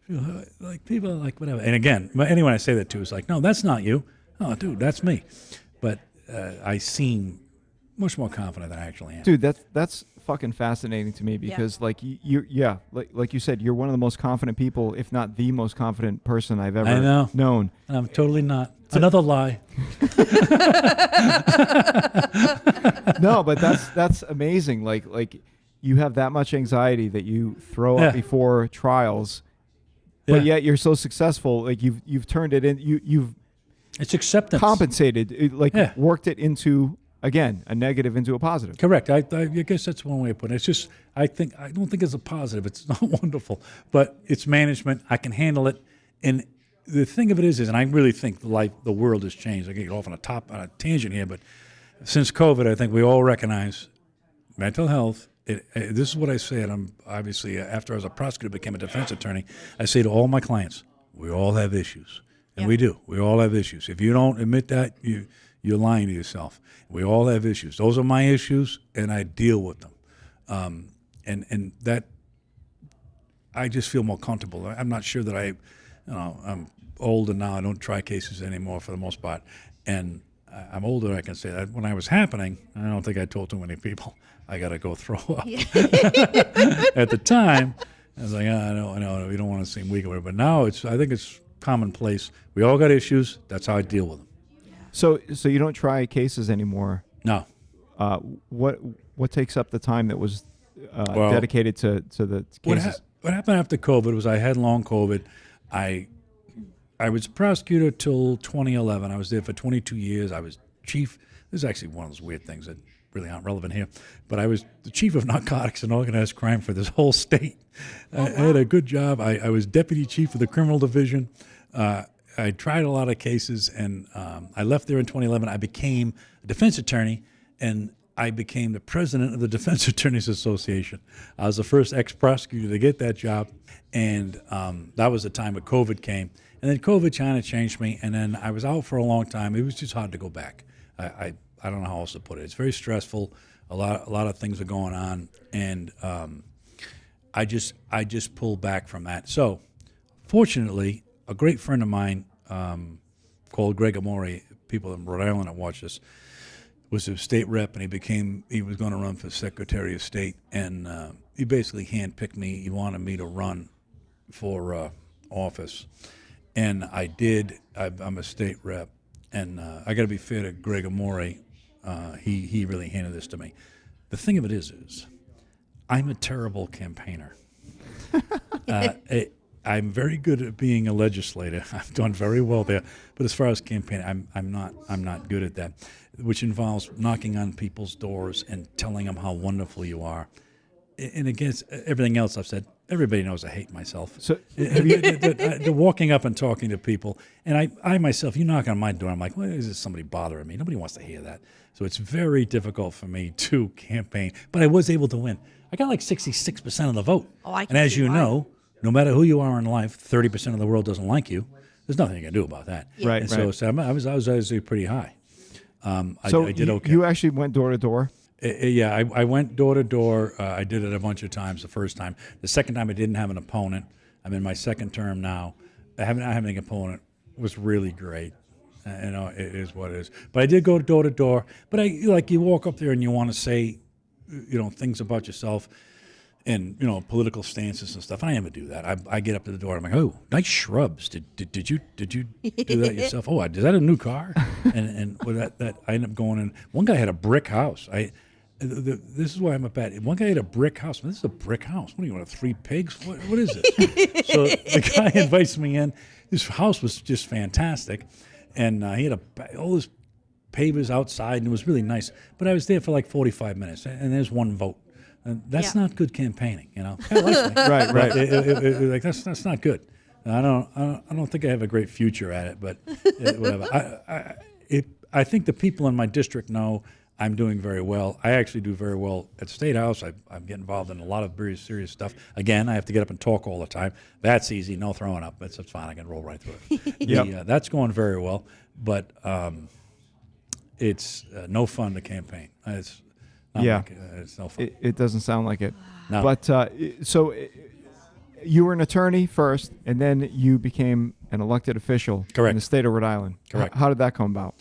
and like people are like whatever. And again, anyone I say that to is like, "No, that's not you." Oh, dude, that's me. But I seem much more confident than I actually am. Dude, that's fucking fascinating to me because like like you said, you're one of the most confident people, if not the most confident person I've ever known. And I'm totally not. Another lie. No, but that's amazing. Like you have that much anxiety that you throw Yeah. up before trials, Yeah. but yet you're so successful. Like you've turned it in. You've It's acceptance. compensated. Yeah. Worked it into, again, a negative into a positive. Correct. I guess that's one way of putting it. It's just I don't think it's a positive. It's not wonderful, but it's management. I can handle it. And the thing of it is, and I really think the world has changed. I get off on a tangent here, but since COVID, I think we all recognize mental health. This is what I say, and I'm obviously after I was a prosecutor, became a defense attorney. I say to all my clients, we all have issues, and we do. We all have issues. If you don't admit that, you're lying to yourself. We all have issues. Those are my issues, and I deal with them. And that I just feel more comfortable. I'm not sure that I'm older now. I don't try cases anymore for the most part, and I'm older. I can say that. When I was happening, I don't think I told too many people I got to go throw up. At the time, I was like, I know, we don't want to seem weak or whatever. But now I think it's commonplace. We all got issues. That's how I deal with them. So you don't try cases anymore. No. What takes up the time that was Well, dedicated to the cases? What happened after COVID was I had long COVID. I was a prosecutor till 2011. I was there for 22 years. I was chief. This is actually one of those weird things that really aren't relevant here. But I was the chief of narcotics and organized crime for this whole state. I had a good job. I was deputy chief of the criminal division. I tried a lot of cases, and I left there in 2011. I became a defense attorney, and I became the president of the Defense Attorneys Association. I was the first ex-prosecutor to get that job, and that was the time when COVID came. And then COVID kind of changed me, and then I was out for a long time. It was just hard to go back. I don't know how else to put it. It's very stressful. A lot of things are going on, and I just pulled back from that. So, fortunately, a great friend of mine called Greg Amore, people in Rhode Island that watch this, was a state rep, and he was going to run for Secretary of State, and he basically handpicked me. He wanted me to run for office, and I did. I'm a state rep, and I got to be fair to Greg Amore. He really handed this to me. The thing of it is I'm a terrible campaigner. I'm very good at being a legislator. I've done very well there, but as far as campaigning, I'm not good at that, which involves knocking on people's doors and telling them how wonderful you are. And against everything else I've said, everybody knows I hate myself. So the walking up and talking to people, and I myself, you knock on my door, I'm like, well, is this somebody bothering me? Nobody wants to hear that. So it's very difficult for me to campaign, but I was able to win. I got like 66% of the vote. Oh, I can and as see you why. know, no matter who you are in life, 30% of the world doesn't like you. There's nothing you can do about that. Yeah. Right, And right. so I was actually pretty high. So I did okay. You actually went door to door. Yeah, I went door to door. I did it a bunch of times the first time. The second time I didn't have an opponent. I'm in my second term now. Not having an opponent was really great. It is what it is. But I did go door to door. But you walk up there and you want to say, things about yourself and, political stances and stuff. I never do that. I get up to the door and I'm like, oh, nice shrubs. Did you do that yourself? Oh, is that a new car? and with that I ended up going in. One guy had a brick house. This is why I'm a bad. One guy had a brick house. This is a brick house. What do you want? 3 pigs? What is this? So the guy invites me in. This house was just fantastic, and he had all this pavers outside, and it was really nice. But I was there for like 45 minutes, and there's one vote. And that's Yeah. not good campaigning, Guy likes me. Right, right. Like that's not good. I don't think I have a great future at it, but whatever. I think the people in my district know I'm doing very well. I actually do very well at State House. I get involved in a lot of very serious stuff. Again, I have to get up and talk all the time. That's easy. No throwing up. That's fine. I can roll right through it. Yep. That's going very well, but it's no fun to campaign. It's not Yeah. like, it's no fun. It doesn't sound like it. No. But so you were an attorney first, and then you became an elected official in Correct. the state of Rhode Island. Correct. How did that come about?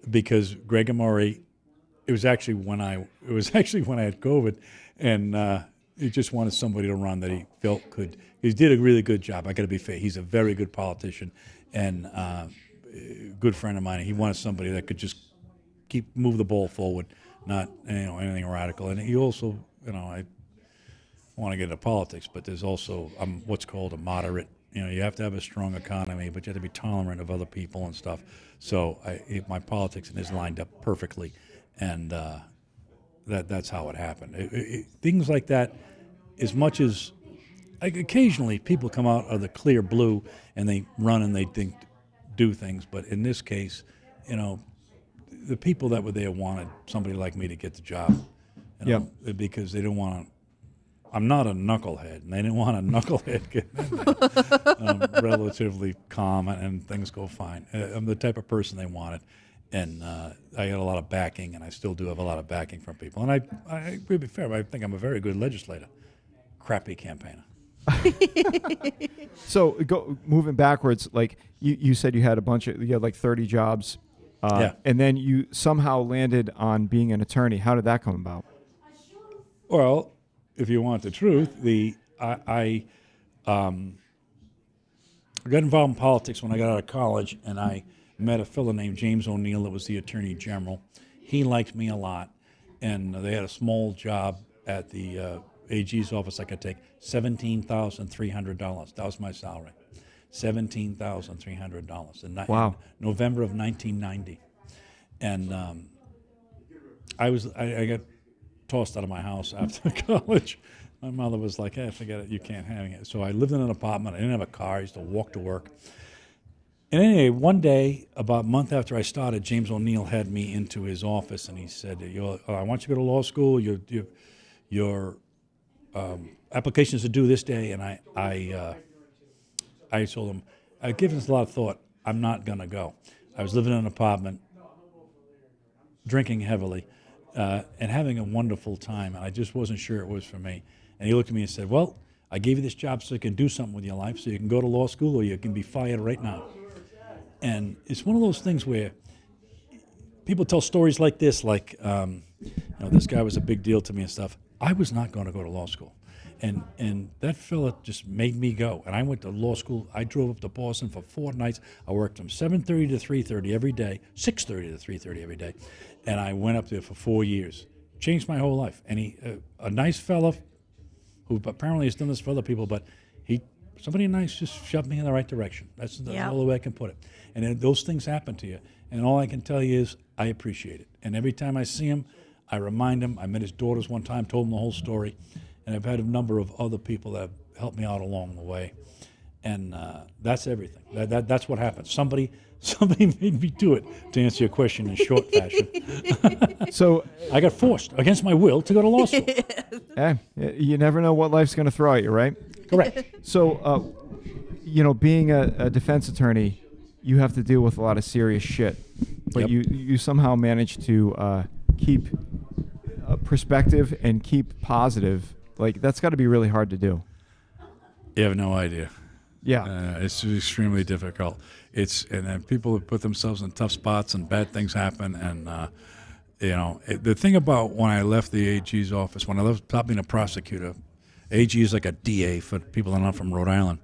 Because Greg Amore, it was actually when I had COVID, and he just wanted somebody to run that he felt could. He did a really good job. I got to be fair. He's a very good politician and good friend of mine. He wanted somebody that could just move the ball forward, not anything radical. And he also, want to get into politics, but there's also what's called a moderate. You have to have a strong economy, but you have to be tolerant of other people and stuff. So my politics is lined up perfectly, and that's how it happened. Things like that, as much as occasionally people come out of the clear blue and they run and they do things, but in this case, the people that were there wanted somebody like me to get the job, because they didn't want to. I'm not a knucklehead, and they didn't want a knucklehead getting in there. I'm relatively calm, and things go fine. I'm the type of person they wanted, and I got a lot of backing, and I still do have a lot of backing from people. And I to be fair, I think I'm a very good legislator. Crappy campaigner. So moving backwards, like you said, you had like 30 jobs, and then you somehow landed on being an attorney. How did that come about? Well, if you want the truth, I got involved in politics when I got out of college, and I met a fellow named James O'Neill that was the Attorney General. He liked me a lot, and they had a small job at the AG's office I could take, $17,300. That was my salary, $17,300 in November of 1990. And I got tossed out of my house after college. My mother was like, "Hey, forget it, you can't have it." So I lived in an apartment. I didn't have a car. I used to walk to work. And anyway, one day, about a month after I started, James O'Neill had me into his office, and he said, "I want you to go to law school. Your application is due this day." And I told him, I've given this a lot of thought. I'm not going to go. I was living in an apartment, drinking heavily, and having a wonderful time, and I just wasn't sure it was for me. And he looked at me and said, "Well, I gave you this job so you can do something with your life, so you can go to law school or you can be fired right now." And it's one of those things where people tell stories like this, like, this guy was a big deal to me and stuff. I was not going to go to law school. And that fella just made me go. And I went to law school. I drove up to Boston for 4 nights. I worked from 7:30 to 3:30 every day, 6:30 to 3:30 every day. And I went up there for 4 years. Changed my whole life. And a nice fella who apparently has done this for other people, but somebody nice just shoved me in the right direction. That's the only way I can put it. And then those things happen to you. And all I can tell you is I appreciate it. And every time I see him, I remind him. I met his daughters one time, told him the whole story. And I've had a number of other people that have helped me out along the way. And that's everything. That's what happened. Somebody made me do it, to answer your question in short fashion. So I got forced, against my will, to go to law school. You never know what life's going to throw at you, right? Correct. So, being a defense attorney, you have to deal with a lot of serious shit. But you somehow manage to keep perspective and keep positive. Like, that's got to be really hard to do. You have no idea. Yeah. It's extremely difficult. And then people put themselves in tough spots and bad things happen. And, the thing about when I left the AG's office, when I stopped being a prosecutor, AG is like a DA for people that are not from Rhode Island,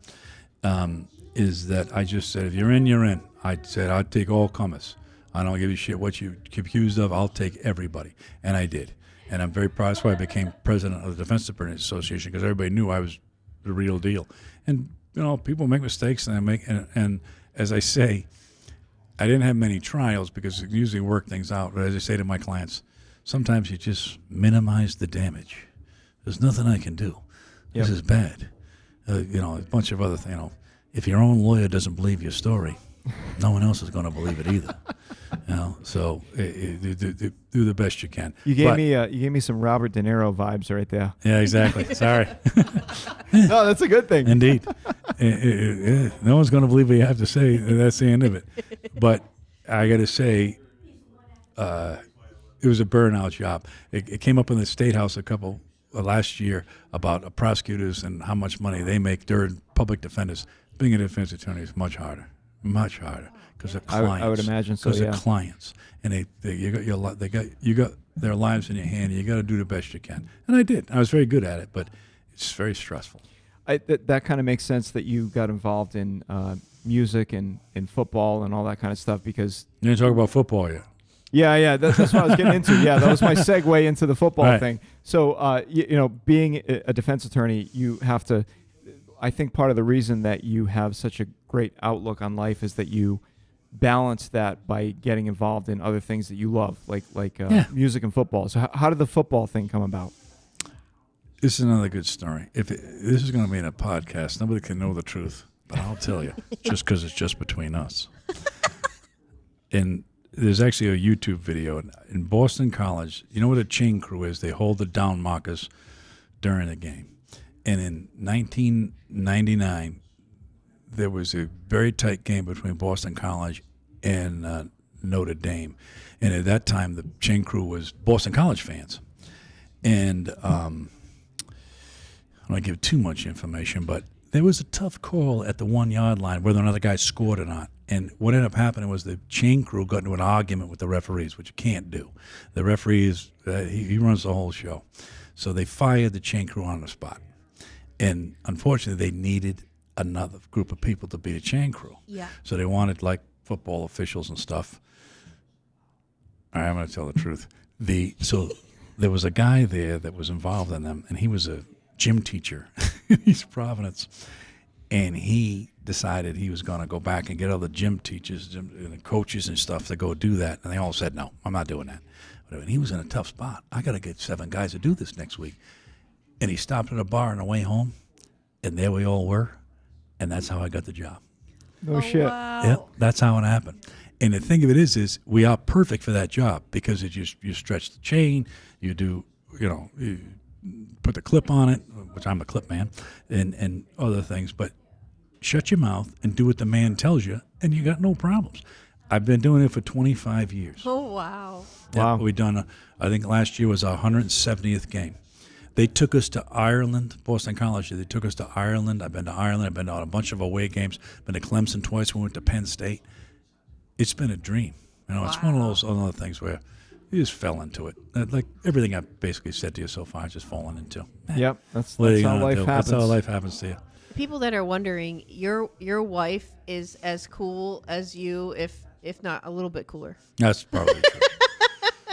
is that I just said, if you're in, you're in. I said, I'd take all comers. I don't give a shit what you're accused of. I'll take everybody. And I did. And I'm very proud. That's why I became president of the Defense Attorneys Association, because everybody knew I was the real deal. And, people make mistakes, and as I say, I didn't have many trials because it usually work things out. But as I say to my clients, sometimes you just minimize the damage. There's nothing I can do. Yep. This is bad. A bunch of other things. If your own lawyer doesn't believe your story, no one else is going to believe it either. So do the best you can. You gave me some Robert De Niro vibes right there. Yeah, exactly. Sorry. No, that's a good thing. Indeed. No one's going to believe what you have to say. That's the end of it. But I got to say, it was a burnout job. It came up in the State House last year about prosecutors and how much money they make. They're public defenders. Being a defense attorney is much harder because of clients. I would imagine so. Because of clients, and you got their lives in your hand. And you got to do the best you can, and I did. I was very good at it, but it's very stressful. That kind of makes sense that you got involved in music and football and all that kind of stuff because you didn't talk about football yet. Yeah. That's what I was getting into. Yeah, that was my segue into the football Right. thing. So, being a defense attorney, you have to. I think part of the reason that you have such a great outlook on life is that you balance that by getting involved in other things that you love, like music and football. So, how did the football thing come about? This is another good story. This is going to be in a podcast, nobody can know the truth, but I'll tell you, just because it's just between us. And there's actually a YouTube video in Boston College. You know what a chain crew is? They hold the down markers during the game. And in 1999, there was a very tight game between Boston College and Notre Dame. And at that time, the chain crew was Boston College fans. And I don't want to give too much information, but there was a tough call at the 1 yard line whether or not the guy scored or not. And what ended up happening was the chain crew got into an argument with the referees, which you can't do. The referees, he runs the whole show. So they fired the chain crew on the spot. And unfortunately, they needed another group of people to be a chain crew. Yeah. So they wanted like football officials and stuff. All right, I'm going to tell the truth. So there was a guy there that was involved in them, and he was a gym teacher in East Providence. And he decided he was going to go back and get other gym teachers and coaches and stuff to go do that. And they all said, no, I'm not doing that. And he was in a tough spot. I got to get 7 guys to do this next week. And he stopped at a bar on the way home, and there we all were. And that's how I got the job. No shit. Wow. Yep, that's how it happened. And the thing of it is we are perfect for that job because you stretch the chain, you do, you put the clip on it, which I'm a clip man, and other things. But shut your mouth and do what the man tells you, and you got no problems. I've been doing it for 25 years. Oh, wow. Wow. We've done, I think last year was our 170th game. They took us to Ireland, Boston College. They took us to Ireland. I've been to Ireland. I've been to a bunch of away games. Been to Clemson twice. We went to Penn State. It's been a dream. It's one of those other things where you just fell into it. Like everything I've basically said to you so far, I've just fallen into. Yep, that's What are you how gonna life do? happens. That's how life happens to you. People that are wondering, your wife is as cool as you, if not a little bit cooler. That's probably true.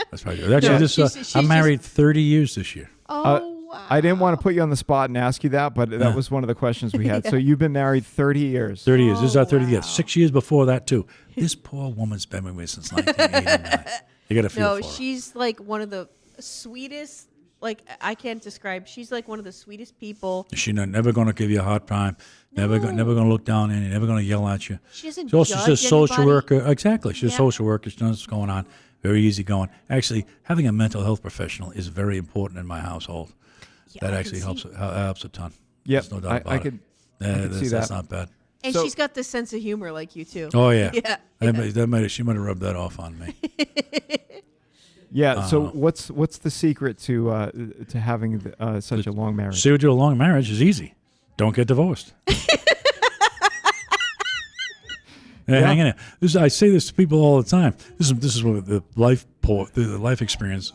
That's probably true. Actually, No, she's I'm married 30 years this year. Oh, wow. I didn't want to put you on the spot and ask you that, but that was one of the questions we had. So you've been married 30 years. 30 years. This is our 30th year. wow. 6 years before that, too. This poor woman's been with me since 1989. You got to feel No, for her. she's like one of the sweetest, like I can't describe. She's like one of the sweetest people. She's never going to give you a hard time. Never going to look down on you. Never going to yell at you. She doesn't She's also judge just a social anybody. worker. Exactly. She's a Yeah. social worker. She knows what's going on. Very easy going. Actually, having a mental health professional is very important in my household. Yeah, That I actually can helps see. a ton. Yep, There's no doubt about I it. could see That's that. not bad. And So- she's got this sense of humor like you too. Oh, yeah. Yeah. She might have rubbed that off on me. Yeah. So what's the secret to having such a long marriage? See what you do a long marriage is easy. Don't get divorced. Yeah. Hang in there. I say this to people all the time. This is what the life experience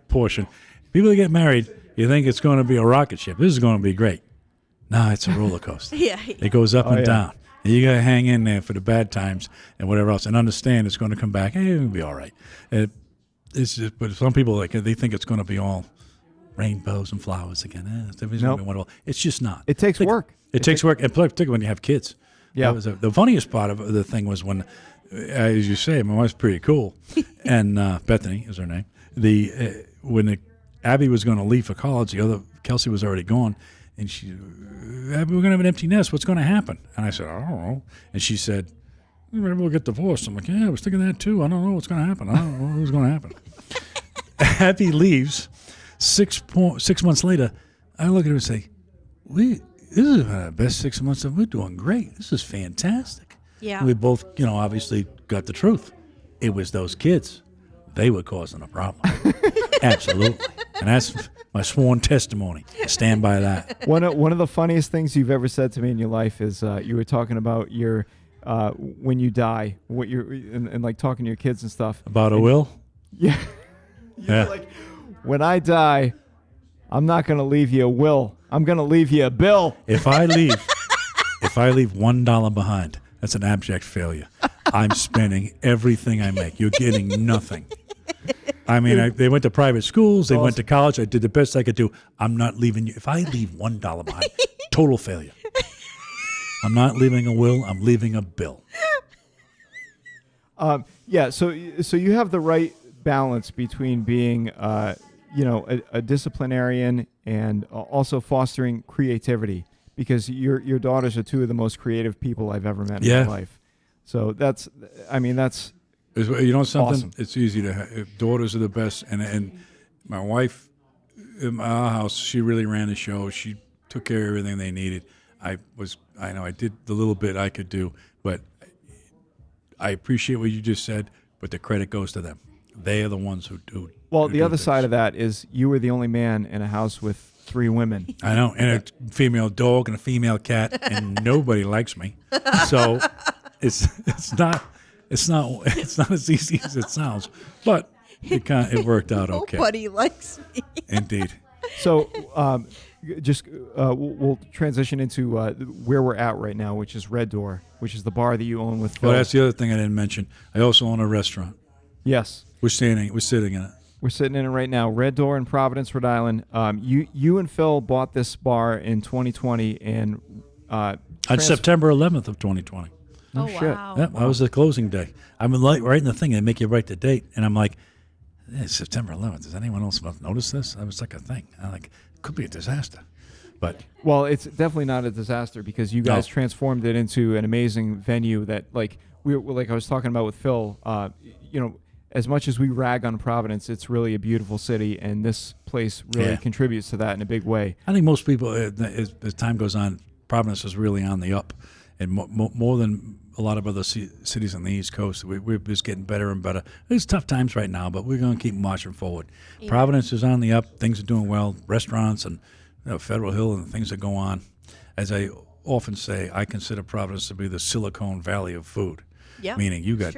portion. People that get married, you think it's going to be a rocket ship. This is going to be great. Nah, it's a roller coaster. Yeah. It goes up and yeah. down. And you got to hang in there for the bad times and whatever else, and understand it's going to come back. Hey, it'll be all right. It's just, but some people they think it's going to be all rainbows and flowers again. Everything's going Nope. to be wonderful. It's just not. It takes work. It takes work, and particularly when you have kids. Yeah. That was the funniest part of the thing was when, as you say, my wife's pretty cool, and Bethany is her name. When Abby was going to leave for college, the other Kelsey was already gone, and she, Abby, we're going to have an empty nest. What's going to happen? And I said, I don't know. And she said, maybe we'll get divorced. I'm like, yeah, I was thinking that too. I don't know what's going to happen. I don't know what's going to happen. Abby leaves. 6 months later, I look at her and say, this is the best 6 months of we're doing great. This is fantastic. Yeah. And we both, obviously got the truth. It was those kids. They were causing a problem. Absolutely. And that's my sworn testimony. I stand by that. One of the funniest things you've ever said to me in your life is you were talking about your when you die, what you're and like talking to your kids and stuff. About a will? Yeah. Yeah. Like, when I die, I'm not going to leave you a will. I'm going to leave you a bill. If I leave $1 behind, That's an abject failure. I'm spending everything I make. You're getting nothing. I mean, they went to private schools. They went to college. I did the best I could do. I'm not leaving you. If I leave $1 behind, total failure. I'm not leaving a will. I'm leaving a bill. Yeah. So you have the right balance between being, a disciplinarian and also fostering creativity, because your daughters are two of the most creative people I've ever met in my life. So that's You know something? awesome. It's easy to have. Daughters are the best. And my wife, in our house, she really ran the show. She took care of everything they needed. I did the little bit I could do, but I appreciate what you just said, but the credit goes to them. They are the ones who do. Well, who the do other things. side of that is you were the only man in a house with 3 women. I know, and a female dog and a female cat, and nobody likes me. So it's not as easy as it sounds, but it worked out okay. Nobody likes me. Indeed. So we'll transition into where we're at right now, which is Red Door, which is the bar that you own with Phil. Well, that's the other thing I didn't mention. I also own a restaurant. Yes. We're sitting in it. We're sitting in it right now. Red Door in Providence, Rhode Island. You and Phil bought this bar in 2020 and On September 11th of 2020. Oh, shit. wow. Yep, that was the closing day. I'm like writing the thing, and they make you write the date, and I'm like, it's September 11th. Does anyone else notice this? That was like a thing. I'm like, it could be a disaster. But Well, it's definitely not a disaster because you guys transformed it into an amazing venue that, like I was talking about with Phil, as much as we rag on Providence, it's really a beautiful city, and this place really contributes to that in a big way. I think most people, as time goes on, Providence is really on the up, and more than a lot of other cities on the East Coast. We're just getting better and better. It's tough times right now, but we're going to keep marching forward. Yeah. Providence is on the up. Things are doing well. Restaurants and Federal Hill and things that go on. As I often say, I consider Providence to be the Silicon Valley of food. Yeah, meaning you got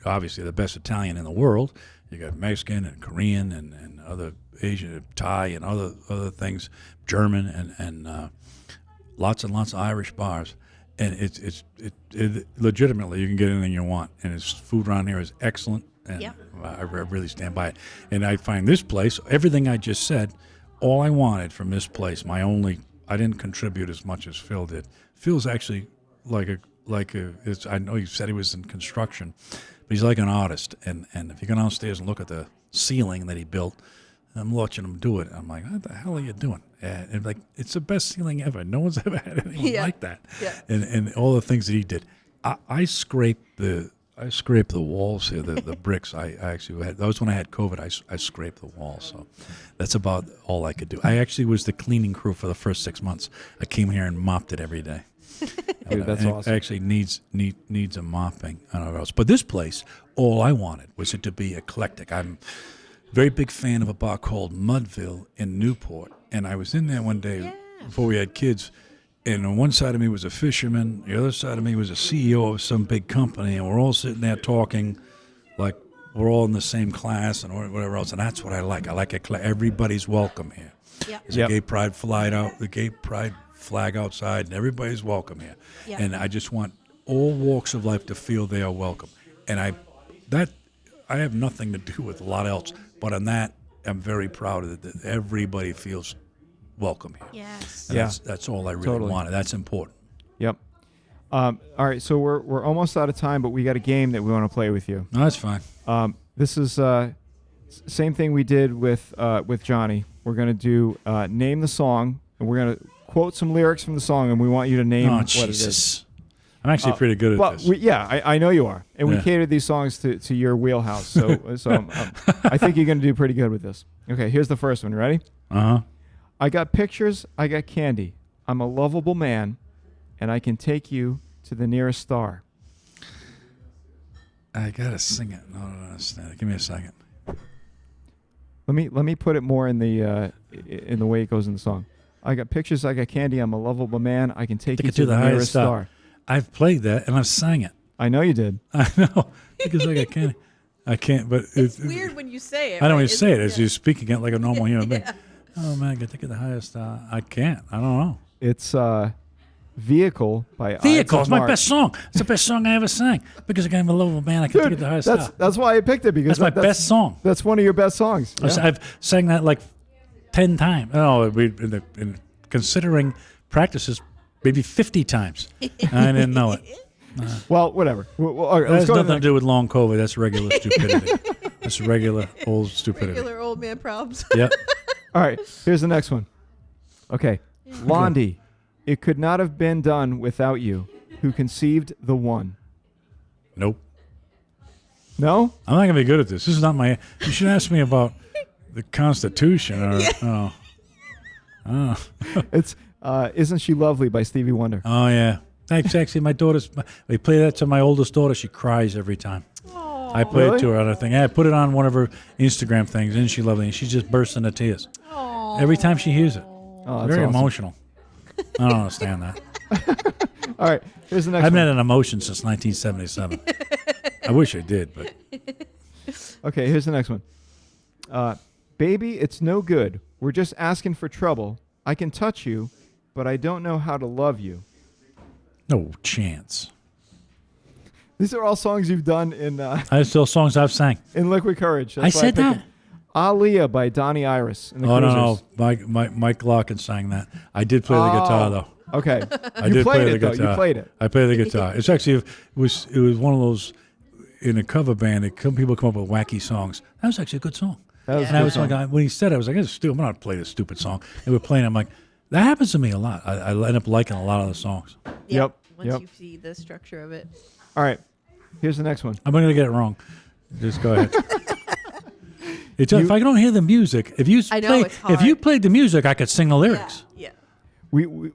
obviously the best Italian in the world. You got Mexican and Korean and other Asian, Thai and other things, German and lots and lots of Irish bars. And it legitimately you can get anything you want, and its food around here is excellent, and I really stand by it. And I find this place, everything I just said, all I wanted from this place, I didn't contribute as much as Phil did. Phil's actually I know he said he was in construction, but he's like an artist. And if you go downstairs and look at the ceiling that he built, I'm watching him do it. I'm like, what the hell are you doing? And it's the best ceiling ever. No one's ever had anything like that. Yeah. And all the things that he did. I scraped the walls here, the bricks. I actually had. That was when I had COVID. I scraped the walls. So that's about all I could do. I actually was the cleaning crew for the first 6 months. I came here and mopped it every day. Dude, that's awesome. It actually needs a mopping. I don't know what else. But this place, all I wanted was it to be eclectic. I'm a very big fan of a bar called Mudville in Newport. And I was in there one day before we had kids, and on one side of me was a fisherman, the other side of me was a CEO of some big company, and we're all sitting there talking like we're all in the same class and whatever else. And that's what I like. I like everybody's welcome here. Yep. There's a gay pride flag outside, and everybody's welcome here. Yep. And I just want all walks of life to feel they are welcome. And I have nothing to do with a lot else, but on that, I'm very proud of it that everybody feels welcome here. Yes. And that's all I really wanted. That's important. Yep. All right, so we're almost out of time, but we got a game that we want to play with you. No, that's fine. This is same thing we did with Johnny. We're going to do name the song, and we're going to quote some lyrics from the song, and we want you to name what it is. I'm actually pretty good at this. I know you are, and we catered these songs to your wheelhouse. So I think you're going to do pretty good with this. Okay, here's the first one. You ready? Uh-huh. I got pictures, I got candy. I'm a lovable man, and I can take you to the nearest star. I gotta sing it. No, I don't understand. Give me a second. Let me put it more in the way it goes in the song. I got pictures, I got candy. I'm a lovable man. I can take you to the nearest star. I've played that and I've sang it. I know you did. I know because I got candy. I can't. But it's weird when you say it. I don't want to say it as you're speaking it like a normal human being. Oh man, I can take it to the highest star. I can't. I don't know. It's Vehicle by Vehicle is Ides of my March. best song. It's the best song I ever sang because I'm a low man. I can Dude, get the highest that's star. that's why I picked it because That's my best song. That's one of your best songs. Yeah. I've sang that like 10 times. No, in considering practices, maybe 50 times. I didn't know it. Well, whatever. All right, That let's has go to nothing the to do with long COVID. That's regular stupidity. That's regular old stupidity. Regular old man problems. Yep. All right, here's the next one. Okay. Blondie, it could not have been done without you. Who conceived the one? Nope. No? I'm not gonna be good at this. This is not my. You should ask me about the Constitution or. It's Isn't She Lovely by Stevie Wonder. Oh yeah. That's actually my daughter's. We play that to my oldest daughter. She cries every time. I play Really? it to her on a thing. Yeah, I put it on one of her Instagram things, and she loves it. And she just bursts into tears every time she hears it. Oh, that's Very awesome. emotional. I don't understand that. All right, here's the next I haven't one. had an emotion since 1977. I wish I did, but Okay, here's the next one. Baby, it's no good. We're just asking for trouble. I can touch you, but I don't know how to love you. no chance. These are all songs you've done in I still songs I've sang. Liquid Courage. I That's why said picked that. it. Aaliyah by Donnie Iris. And the Oh Cruisers. no, Mike Larkin sang that. I did play the guitar though. Okay. I You did played play it, the though. guitar. You played it. I played the guitar. It's actually it was one of those in a cover band. People come up with wacky songs. That was actually a good song. That was a And I good was song. like, when he said it, I was like, "This is stupid. I'm not gonna play this stupid song." And we're playing. I'm like, that happens to me a lot. I end up liking a lot of the songs. Yep, Once yep. you see the structure of it. All right. Here's the next one. I'm not gonna get it wrong. Just go ahead. If I don't hear the music, if you I know, play, it's if you hard. played the music, I could sing the lyrics. Yeah. We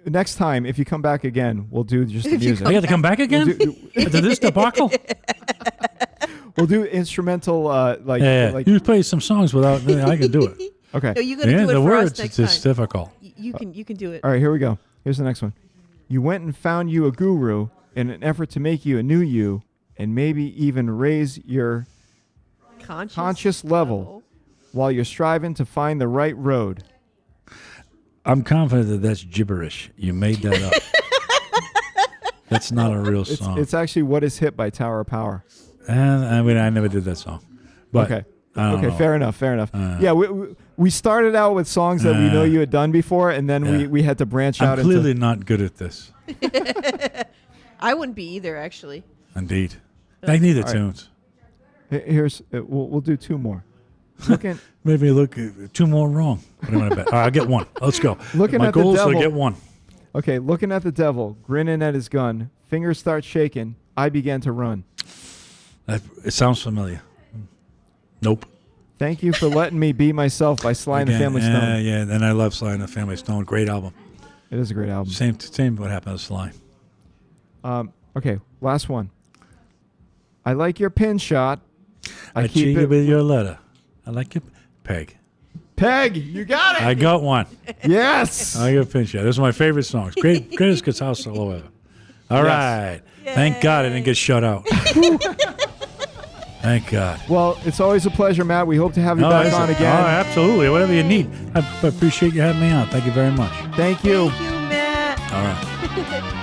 next time, if you come back again, we'll do just the music. I got to come back again after this debacle. We'll do instrumental, Yeah, like you play some songs without. I can do it. okay. No, you got to Yeah, do it the for words us next it's just time. difficult. You can do it. All right, here we go. Here's the next one. You went and found you a guru in an effort to make you a new you, and maybe even raise your conscious level while you're striving to find the right road. I'm confident that that's gibberish. You made that up. That's not a real song. It's actually What Is Hit by Tower of Power. And I mean, I never did that song. But Okay. I don't Okay, know. fair enough. Yeah, we started out with songs that we know you had done before, and then Yeah. we had to branch I'm out clearly into... not good at this. I wouldn't be either, actually. Indeed. I need the All right. tunes. Here's we'll do two more. Looking Maybe look two more wrong. What am I gonna bet? All right, I'll get one. Let's go. Looking My at the goal is to devil. get one. Okay, looking at the devil, grinning at his gun, fingers start shaking. I began to run. It sounds familiar. Nope. Thank you for letting me be myself by Sly and the Again, Family yeah, Stone. yeah. And I love Sly and the Family Stone. Great album. It is a great album. Same what happened to Sly. Okay, last one. I like your pin shot. I cheat you with your letter. I like your Peg. Peg, you got it. I got one. Yes. I got a pinch shot. This is my favorite songs. Greatest guitar solo ever. All right. Thank God I didn't get shut out. Thank God. Well, it's always a pleasure, Matt. We hope to have you back is on it? again. Oh, absolutely. Whatever you need. I appreciate you having me on. Thank you very much. Thank you. Thank you, Matt. All right.